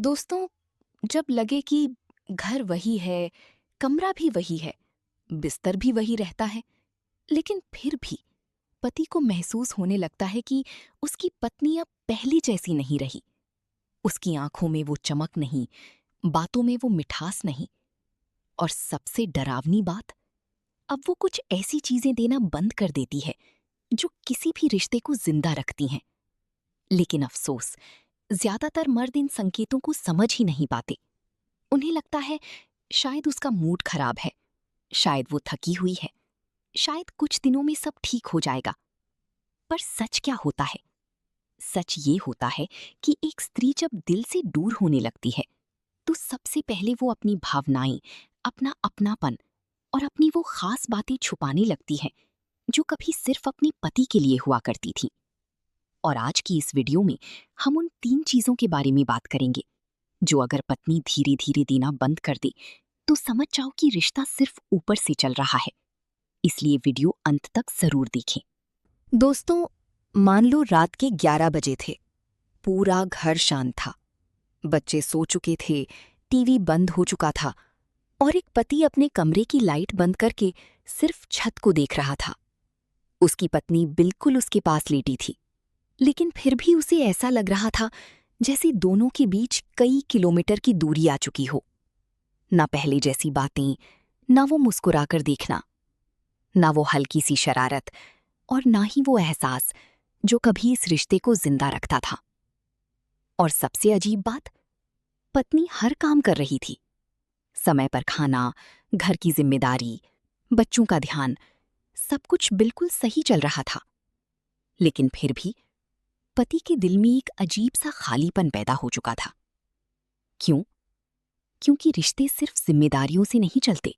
दोस्तों, जब लगे कि घर वही है, कमरा भी वही है, बिस्तर भी वही रहता है, लेकिन फिर भी पति को महसूस होने लगता है कि उसकी पत्नी अब पहली जैसी नहीं रही। उसकी आंखों में वो चमक नहीं, बातों में वो मिठास नहीं, और सबसे डरावनी बात, अब वो कुछ ऐसी चीजें देना बंद कर देती है जो किसी भी रिश्ते को जिंदा रखती हैं। लेकिन अफसोस, ज्यादातर मर्द इन संकेतों को समझ ही नहीं पाते। उन्हें लगता है शायद उसका मूड खराब है, शायद वो थकी हुई है, शायद कुछ दिनों में सब ठीक हो जाएगा। पर सच क्या होता है? सच ये होता है कि एक स्त्री जब दिल से दूर होने लगती है, तो सबसे पहले वो अपनी भावनाएं, अपना अपनापन और अपनी वो खास बातें छुपाने लगती है जो कभी सिर्फ अपने पति के लिए हुआ करती थी। और आज की इस वीडियो में हम उन 3 चीजों के बारे में बात करेंगे जो अगर पत्नी धीरे धीरे देना बंद कर दे तो समझ जाओ कि रिश्ता सिर्फ ऊपर से चल रहा है। इसलिए वीडियो अंत तक जरूर देखें। दोस्तों, मान लो रात के 11 बजे थे। पूरा घर शांत था, बच्चे सो चुके थे, टीवी बंद हो चुका था और एक पति अपने कमरे की लाइट बंद करके सिर्फ छत को देख रहा था। उसकी पत्नी बिल्कुल उसके पास लेटी थी, लेकिन फिर भी उसे ऐसा लग रहा था जैसे दोनों के बीच कई किलोमीटर की दूरी आ चुकी हो। ना पहले जैसी बातें, ना वो मुस्कुराकर देखना, ना वो हल्की सी शरारत, और ना ही वो एहसास जो कभी इस रिश्ते को जिंदा रखता था। और सबसे अजीब बात, पत्नी हर काम कर रही थी। समय पर खाना, घर की जिम्मेदारी, बच्चों का ध्यान, सब कुछ बिल्कुल सही चल रहा था। लेकिन फिर भी पति के दिल में एक अजीब सा खालीपन पैदा हो चुका था। क्यों? क्योंकि रिश्ते सिर्फ जिम्मेदारियों से नहीं चलते।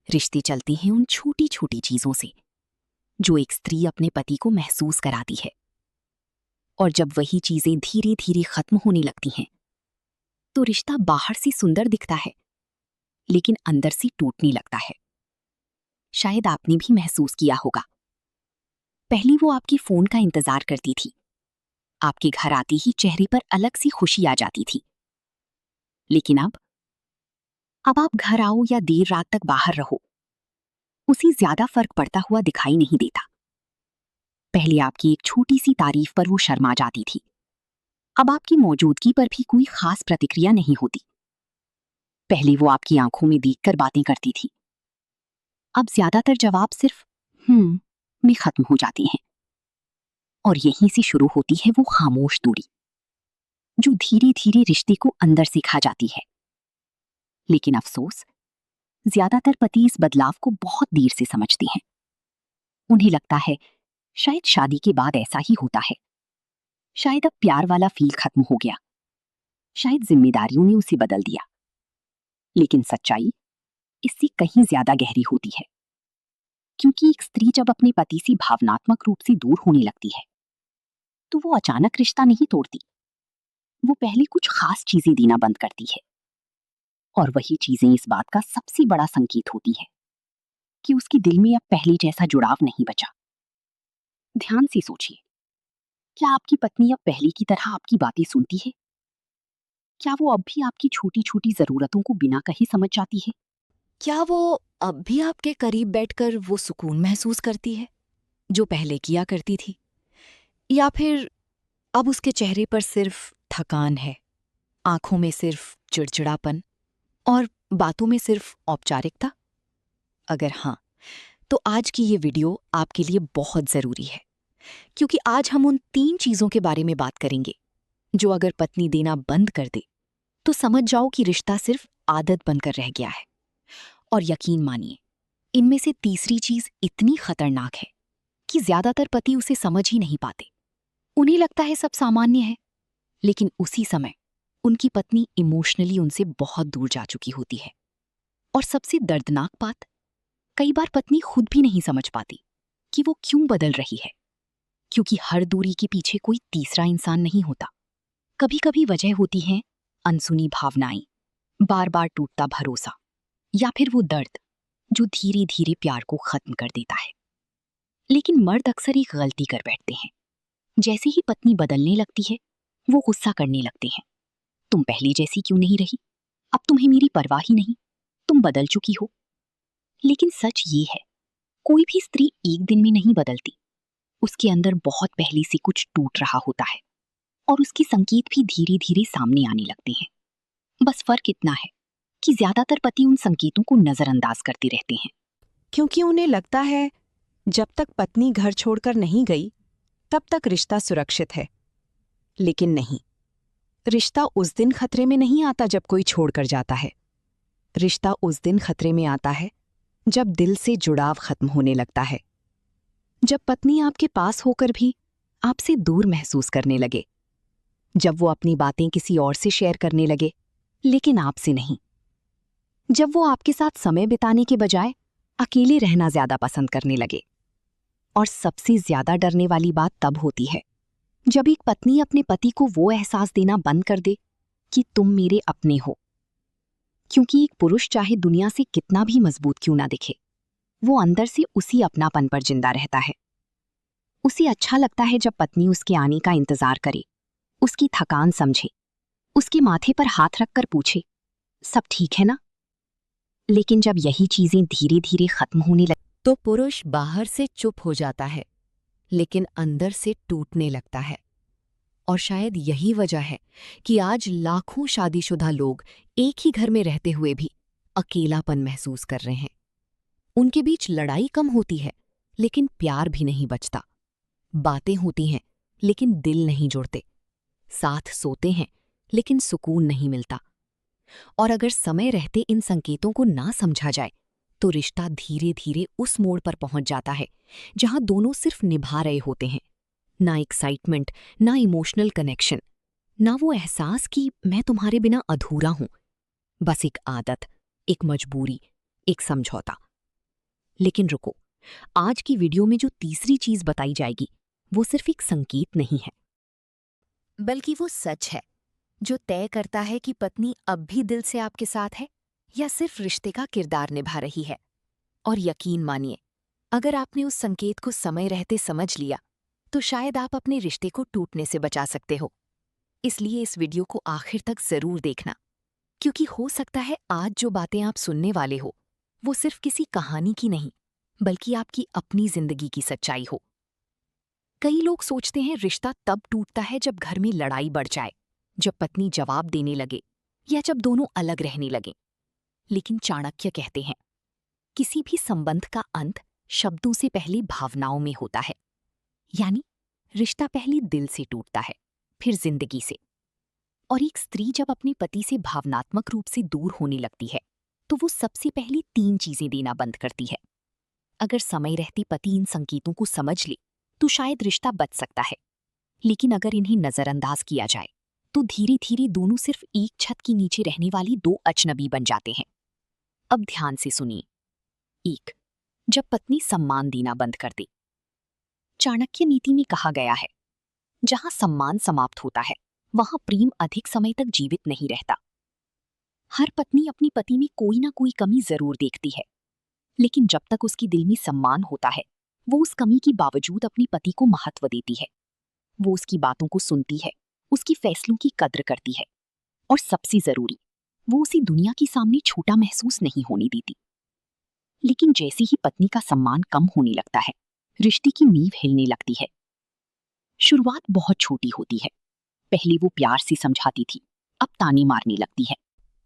रिश्ते चलते हैं उन छोटी छोटी चीजों से जो एक स्त्री अपने पति को महसूस कराती है। और जब वही चीजें धीरे धीरे खत्म होने लगती हैं, तो रिश्ता बाहर से सुंदर दिखता है, लेकिन अंदर से टूटने लगता है। शायद आपने भी महसूस किया होगा। पहले वो आपके फोन का इंतजार करती थी, आपके घर आते ही चेहरे पर अलग सी खुशी आ जाती थी। लेकिन अब आप घर आओ या देर रात तक बाहर रहो, उसे ज्यादा फर्क पड़ता हुआ दिखाई नहीं देता। पहले आपकी एक छोटी सी तारीफ पर वो शर्मा जाती थी, अब आपकी मौजूदगी पर भी कोई खास प्रतिक्रिया नहीं होती। पहले वो आपकी आंखों में देखकर बातें करती थी, अब ज्यादातर जवाब सिर्फ में खत्म हो जाते हैं। और यहीं से शुरू होती है वो खामोश दूरी जो धीरे धीरे रिश्ते को अंदर से खा जाती है। लेकिन अफसोस, ज्यादातर पति इस बदलाव को बहुत देर से समझते हैं। उन्हें लगता है शायद शादी के बाद ऐसा ही होता है, शायद अब प्यार वाला फील खत्म हो गया, शायद जिम्मेदारियों ने उसे बदल दिया। लेकिन सच्चाई इससे कहीं ज्यादा गहरी होती है, क्योंकि एक स्त्री जब अपने पति से भावनात्मक रूप से दूर होने लगती है, तो वो अचानक रिश्ता नहीं तोड़ती। वो पहले कुछ खास चीजें देना बंद करती है, और वही चीजें इस बात का सबसे बड़ा संकेत होती है कि उसके दिल में अब पहले जैसा जुड़ाव नहीं बचा। ध्यान से सोचिए, क्या आपकी पत्नी अब पहले की तरह आपकी बातें सुनती है? क्या वो अब भी आपकी छोटी छोटी जरूरतों को बिना कहे समझ जाती है? क्या वो अब भी आपके करीब बैठकर वो सुकून महसूस करती है जो पहले किया करती थी? या फिर अब उसके चेहरे पर सिर्फ थकान है, आंखों में सिर्फ चिड़चिड़ापन और बातों में सिर्फ औपचारिकता? अगर हाँ, तो आज की ये वीडियो आपके लिए बहुत जरूरी है, क्योंकि आज हम उन 3 चीजों के बारे में बात करेंगे जो अगर पत्नी देना बंद कर दे तो समझ जाओ कि रिश्ता सिर्फ आदत बनकर रह गया है। और यकीन मानिए, इनमें से तीसरी चीज इतनी खतरनाक है कि ज्यादातर पति उसे समझ ही नहीं पाते। उन्हें लगता है सब सामान्य है, लेकिन उसी समय उनकी पत्नी इमोशनली उनसे बहुत दूर जा चुकी होती है। और सबसे दर्दनाक बात, कई बार पत्नी खुद भी नहीं समझ पाती कि वो क्यों बदल रही है, क्योंकि हर दूरी के पीछे कोई तीसरा इंसान नहीं होता। कभी कभी वजह होती है अनसुनी भावनाएं, बार बार टूटता भरोसा, या फिर वो दर्द जो धीरे धीरे प्यार को खत्म कर देता है। लेकिन मर्द अक्सर एक गलती कर बैठते हैं। जैसे ही पत्नी बदलने लगती है, वो गुस्सा करने लगते हैं, तुम पहले जैसी क्यों नहीं रही? अब तुम्हें मेरी परवाह ही नहीं, तुम बदल चुकी हो। लेकिन सच ये है, कोई भी स्त्री एक दिन में नहीं बदलती। उसके अंदर बहुत पहले से कुछ टूट रहा होता है और उसके संकेत भी धीरे धीरे सामने आने लगते हैं। बस फर्क इतना है कि ज्यादातर पति उन संकेतों को नजरअंदाज करते रहते हैं, क्योंकि उन्हें लगता है जब तक पत्नी घर छोड़कर नहीं गई तब तक रिश्ता सुरक्षित है। लेकिन नहीं, रिश्ता उस दिन खतरे में नहीं आता जब कोई छोड़कर जाता है। रिश्ता उस दिन खतरे में आता है जब दिल से जुड़ाव खत्म होने लगता है, जब पत्नी आपके पास होकर भी आपसे दूर महसूस करने लगे, जब वो अपनी बातें किसी और से शेयर करने लगे लेकिन आपसे नहीं, जब वो आपके साथ समय बिताने के बजाय अकेले रहना ज्यादा पसंद करने लगे। और सबसे ज्यादा डरने वाली बात तब होती है जब एक पत्नी अपने पति को वो एहसास देना बंद कर दे कि तुम मेरे अपने हो। क्योंकि एक पुरुष चाहे दुनिया से कितना भी मजबूत क्यों ना दिखे, वो अंदर से उसी अपनापन पर जिंदा रहता है। उसे अच्छा लगता है जब पत्नी उसके आने का इंतजार करे, उसकी थकान समझे, उसके माथे पर हाथ रखकर पूछे, सब ठीक है ना? लेकिन जब यही चीजें धीरे धीरे खत्म होने लगे तो पुरुष बाहर से चुप हो जाता है लेकिन अंदर से टूटने लगता है। और शायद यही वजह है कि आज लाखों शादीशुदा लोग एक ही घर में रहते हुए भी अकेलापन महसूस कर रहे हैं। उनके बीच लड़ाई कम होती है लेकिन प्यार भी नहीं बचता। बातें होती हैं लेकिन दिल नहीं जुड़ते। साथ सोते हैं लेकिन सुकून नहीं मिलता। और अगर समय रहते इन संकेतों को ना समझा जाए तो रिश्ता धीरे धीरे उस मोड़ पर पहुंच जाता है जहां दोनों सिर्फ निभा रहे होते हैं। ना एक्साइटमेंट, ना इमोशनल कनेक्शन, ना वो एहसास कि मैं तुम्हारे बिना अधूरा हूं। बस एक आदत, एक मजबूरी, एक समझौता। लेकिन रुको, आज की वीडियो में जो तीसरी चीज बताई जाएगी वो सिर्फ एक संकेत नहीं है, बल्कि वो सच है जो तय करता है कि पत्नी अब भी दिल से आपके साथ है या सिर्फ रिश्ते का किरदार निभा रही है। और यकीन मानिए, अगर आपने उस संकेत को समय रहते समझ लिया तो शायद आप अपने रिश्ते को टूटने से बचा सकते हो। इसलिए इस वीडियो को आखिर तक जरूर देखना, क्योंकि हो सकता है आज जो बातें आप सुनने वाले हो वो सिर्फ किसी कहानी की नहीं, बल्कि आपकी अपनी जिंदगी की सच्चाई हो। कई लोग सोचते हैं रिश्ता तब टूटता है जब घर में लड़ाई बढ़ जाए, जब पत्नी जवाब देने लगे या जब दोनों अलग रहने लगे। लेकिन चाणक्य कहते हैं, किसी भी संबंध का अंत शब्दों से पहले भावनाओं में होता है। यानी रिश्ता पहले दिल से टूटता है, फिर जिंदगी से। और एक स्त्री जब अपने पति से भावनात्मक रूप से दूर होने लगती है तो वो सबसे पहले 3 चीजें देना बंद करती है। अगर समय रहते पति इन संकेतों को समझ ले तो शायद रिश्ता बच सकता है। लेकिन अगर इन्हें नजरअंदाज किया जाए तो धीरे धीरे दोनों सिर्फ एक छत के नीचे रहने वाली 2 अजनबी बन जाते हैं। अब ध्यान से सुनिए। 1, जब पत्नी सम्मान देना बंद कर दे। चाणक्य नीति में कहा गया है, जहां सम्मान समाप्त होता है वहां प्रेम अधिक समय तक जीवित नहीं रहता। हर पत्नी अपनी पति में कोई ना कोई कमी जरूर देखती है, लेकिन जब तक उसकी दिल में सम्मान होता है वो उस कमी के बावजूद अपने पति को महत्व देती है। वो उसकी बातों को सुनती है, उसकी फैसलों की कद्र करती है, और सबसे जरूरी, वो उसे दुनिया के सामने छोटा महसूस नहीं होने देती। लेकिन जैसे ही पत्नी का सम्मान कम होने लगता है, रिश्ते की नींव हिलने लगती है। शुरुआत बहुत छोटी होती है। पहले वो प्यार से समझाती थी, अब ताने मारने लगती है।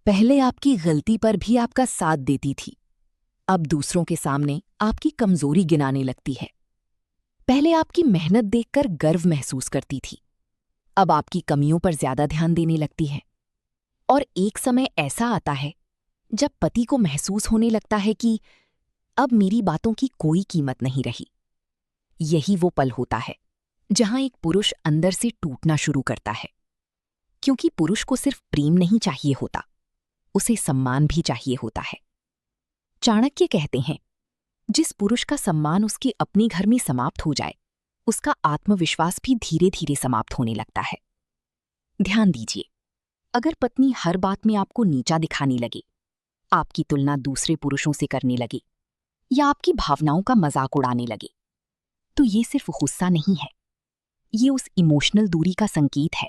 पहले आपकी गलती पर भी आपका साथ देती थी, अब दूसरों के सामने आपकी कमजोरी गिनाने लगती है। पहले आपकी मेहनत देखकर गर्व महसूस करती थी, अब आपकी कमियों पर ज्यादा ध्यान देने लगती है। और एक समय ऐसा आता है जब पति को महसूस होने लगता है कि अब मेरी बातों की कोई कीमत नहीं रही। यही वो पल होता है जहां एक पुरुष अंदर से टूटना शुरू करता है, क्योंकि पुरुष को सिर्फ प्रेम नहीं चाहिए होता, उसे सम्मान भी चाहिए होता है। चाणक्य कहते हैं, जिस पुरुष का सम्मान उसके अपने घर में समाप्त हो जाए, उसका आत्मविश्वास भी धीरे धीरे समाप्त होने लगता है। ध्यान दीजिए, अगर पत्नी हर बात में आपको नीचा दिखाने लगे, आपकी तुलना दूसरे पुरुषों से करने लगे या आपकी भावनाओं का मजाक उड़ाने लगे, तो ये सिर्फ गुस्सा नहीं है, ये उस इमोशनल दूरी का संकेत है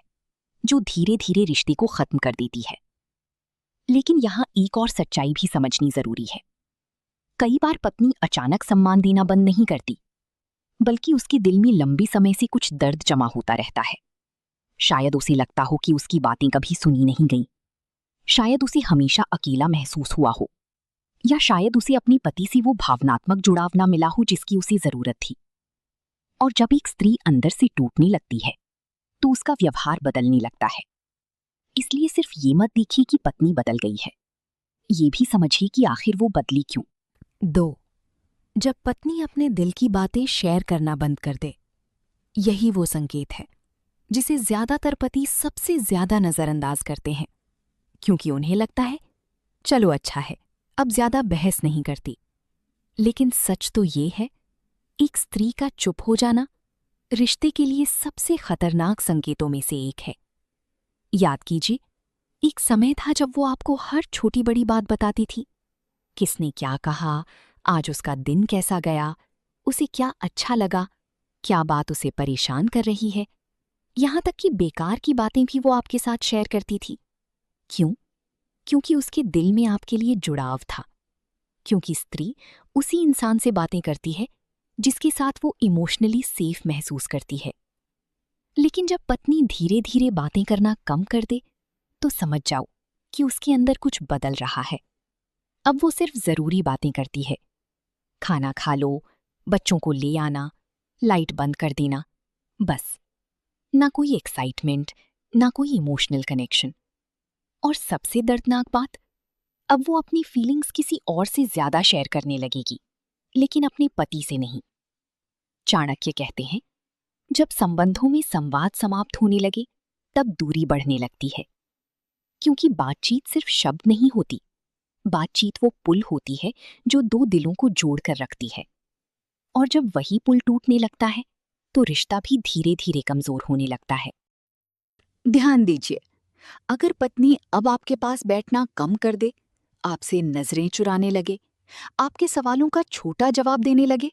जो धीरे धीरे रिश्ते को खत्म कर देती है। लेकिन यहाँ एक और सच्चाई भी समझनी जरूरी है। कई बार पत्नी अचानक सम्मान देना बंद नहीं करती, बल्कि उसके दिल में लंबे समय से कुछ दर्द जमा होता रहता है। शायद उसे लगता हो कि उसकी बातें कभी सुनी नहीं गईं, शायद उसे हमेशा अकेला महसूस हुआ हो, या शायद उसे अपने पति से वो भावनात्मक जुड़ाव ना मिला हो जिसकी उसे जरूरत थी। और जब एक स्त्री अंदर से टूटने लगती है तो उसका व्यवहार बदलने लगता है। इसलिए सिर्फ ये मत देखिए कि पत्नी बदल गई है, ये भी समझिए कि आखिर वो बदली क्यों। 2. जब पत्नी अपने दिल की बातें शेयर करना बंद कर दे, यही वो संकेत है जिसे ज्यादातर पति सबसे ज्यादा नजरअंदाज करते हैं, क्योंकि उन्हें लगता है चलो अच्छा है, अब ज्यादा बहस नहीं करती। लेकिन सच तो ये है, एक स्त्री का चुप हो जाना रिश्ते के लिए सबसे खतरनाक संकेतों में से एक है। याद कीजिए, एक समय था जब वो आपको हर छोटी बड़ी बात बताती थी। किसने क्या कहा, आज उसका दिन कैसा गया, उसे क्या अच्छा लगा, क्या बात उसे परेशान कर रही है। यहां तक कि बेकार की बातें भी वो आपके साथ शेयर करती थी। क्यों? क्योंकि उसके दिल में आपके लिए जुड़ाव था। क्योंकि स्त्री उसी इंसान से बातें करती है जिसके साथ वो इमोशनली सेफ महसूस करती है। लेकिन जब पत्नी धीरे धीरे बातें करना कम कर दे, तो समझ जाओ कि उसके अंदर कुछ बदल रहा है। अब वो सिर्फ जरूरी बातें करती है। खाना खा लो, बच्चों को ले आना, लाइट बंद कर देना, बस। ना कोई एक्साइटमेंट, ना कोई इमोशनल कनेक्शन। और सबसे दर्दनाक बात, अब वो अपनी फीलिंग्स किसी और से ज्यादा शेयर करने लगेगी, लेकिन अपने पति से नहीं। चाणक्य कहते हैं, जब संबंधों में संवाद समाप्त होने लगे, तब दूरी बढ़ने लगती है। क्योंकि बातचीत सिर्फ शब्द नहीं होती, बातचीत वो पुल होती है जो दो दिलों को जोड़कर रखती है। और जब वही पुल टूटने लगता है, तो रिश्ता भी धीरे धीरे कमजोर होने लगता है। ध्यान दीजिए, अगर पत्नी अब आपके पास बैठना कम कर दे, आपसे नजरें चुराने लगे, आपके सवालों का छोटा जवाब देने लगे,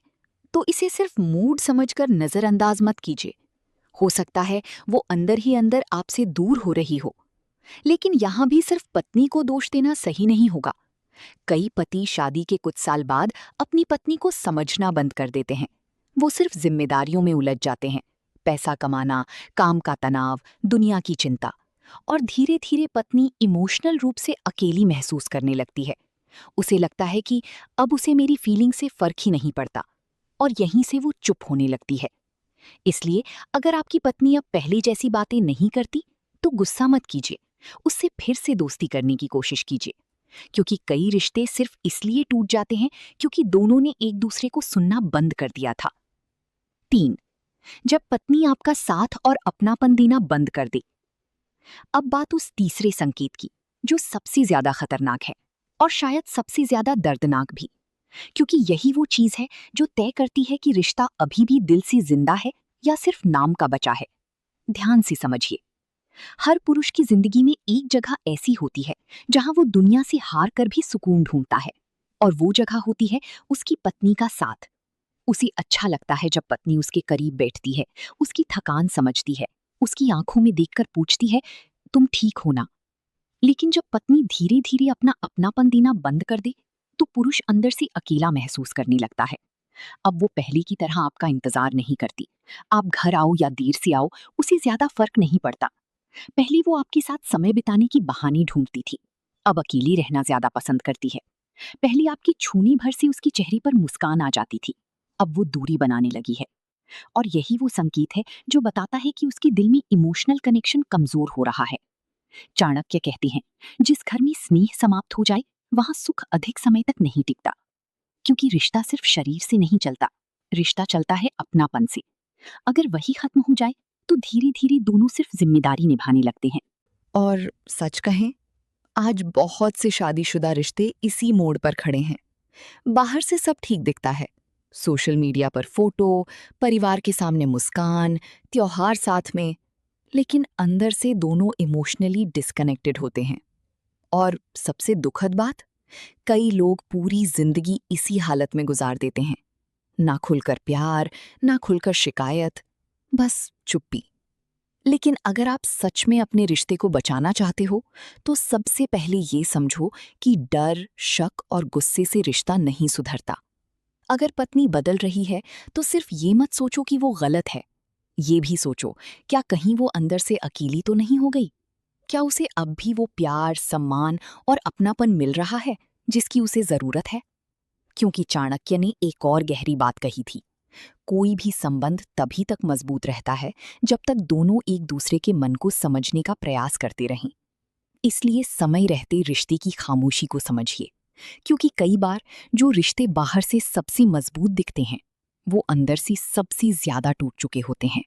तो इसे सिर्फ मूड समझकर नजरअंदाज मत कीजिए। हो सकता है वो अंदर ही अंदर आपसे दूर हो रही हो। लेकिन यहां भी सिर्फ पत्नी को दोष देना सही नहीं होगा। कई पति शादी के कुछ साल बाद अपनी पत्नी को समझना बंद कर देते हैं। वो सिर्फ जिम्मेदारियों में उलझ जाते हैं, पैसा कमाना, काम का तनाव, दुनिया की चिंता। और धीरे धीरे पत्नी इमोशनल रूप से अकेली महसूस करने लगती है। उसे लगता है कि अब उसे मेरी फीलिंग से फर्क ही नहीं पड़ता, और यहीं से वो चुप होने लगती है। इसलिए अगर आपकी पत्नी अब पहले जैसी बातें नहीं करती, तो गुस्सा मत कीजिए, उससे फिर से दोस्ती करने की कोशिश कीजिए। क्योंकि कई रिश्ते सिर्फ इसलिए टूट जाते हैं क्योंकि दोनों ने एक दूसरे को सुनना बंद कर दिया था। 3. जब पत्नी आपका साथ और अपनापन देना बंद कर दे। अब बात उस तीसरे संकेत की, जो सबसे ज्यादा खतरनाक है और शायद सबसे ज्यादा दर्दनाक भी, क्योंकि यही वो चीज है जो तय करती है कि रिश्ता अभी भी दिल से जिंदा है या सिर्फ नाम का बचा है। ध्यान से समझिए, हर पुरुष की जिंदगी में एक जगह ऐसी होती है जहां वो दुनिया से हार कर भी सुकून ढूंढता है, और वो जगह होती है उसकी पत्नी का साथ। उसे अच्छा लगता है जब पत्नी उसके करीब बैठती है, उसकी थकान समझती है, उसकी आंखों में देखकर पूछती है, तुम ठीक हो ना। लेकिन जब पत्नी धीरे धीरे अपना अपनापन देना बंद कर दे, तो पुरुष अंदर से अकेला महसूस करने लगता है। अब वो पहले की तरह आपका इंतजार नहीं करती। आप घर आओ या देर से आओ, उसे ज्यादा फर्क नहीं पड़ता। पहले वो आपके साथ समय बिताने की बहाने ढूंढती थी, अब अकेली रहना ज्यादा पसंद करती है। पहले आपकी छूनी भर से उसके चेहरे पर मुस्कान आ जाती थी, अब वो दूरी बनाने लगी है। और यही वो संकेत है जो बताता है कि उसके दिल में इमोशनल कनेक्शन कमजोर हो रहा है। चाणक्य कहते हैं, जिस घर में स्नेह समाप्त हो जाए, वहां सुख अधिक समय तक नहीं टिकता। क्योंकि रिश्ता सिर्फ शरीर से नहीं चलता, रिश्ता चलता है अपनापन से। अगर वही खत्म हो जाए, तो धीरे धीरे दोनों सिर्फ जिम्मेदारी निभाने लगते हैं। और सच कहें, आज बहुत से शादीशुदा रिश्ते इसी मोड़ पर खड़े हैं। बाहर से सब ठीक दिखता है, सोशल मीडिया पर फोटो, परिवार के सामने मुस्कान, त्योहार साथ में, लेकिन अंदर से दोनों इमोशनली डिस्कनेक्टेड होते हैं। और सबसे दुखद बात, कई लोग पूरी जिंदगी इसी हालत में गुजार देते हैं। ना खुलकर प्यार, ना खुलकर शिकायत, बस चुप्पी। लेकिन अगर आप सच में अपने रिश्ते को बचाना चाहते हो तो सबसे पहले ये समझो कि डर, शक और गुस्से से रिश्ता नहीं सुधरता। अगर पत्नी बदल रही है तो सिर्फ ये मत सोचो कि वो गलत है। ये भी सोचो, क्या कहीं वो अंदर से अकेली तो नहीं हो गई? क्या उसे अब भी वो प्यार, सम्मान और अपनापन मिल रहा है जिसकी उसे जरूरत है? क्योंकि चाणक्य ने एक और गहरी बात कही थी, कोई भी संबंध तभी तक मजबूत रहता है जब तक दोनों एक दूसरे के मन को समझने का प्रयास करते रहें। इसलिए समय रहते रिश्ते की खामोशी को समझिए, क्योंकि कई बार जो रिश्ते बाहर से सबसे मजबूत दिखते हैं वो अंदर से सबसे ज्यादा टूट चुके होते हैं।